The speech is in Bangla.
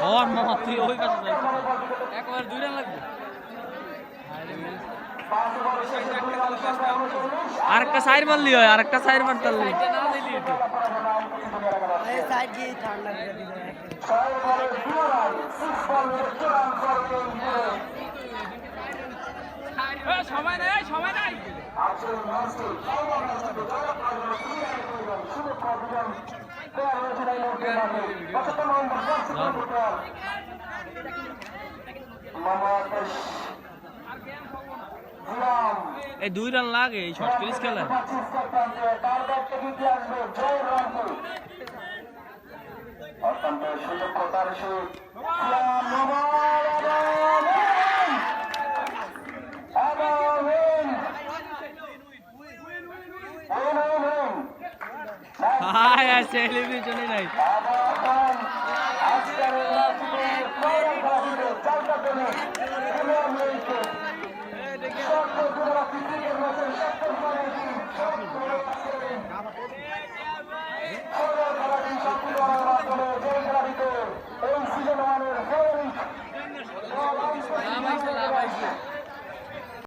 ওর মামা তুই ওই পাশে যাই একবার 2 রান লাগবে আরেকটা সাইড মারলি হয় আরেকটা সাইড মারতে না দিলি তো এই সাইড দিয়ে ঠান্ডা করে দিল সময় নাই সময় নাই এই 2 রান লাগে এই শর্ট ক্রিজ খেলা অত্যন্ত সুযোগ তার টেলিভিশনে নাই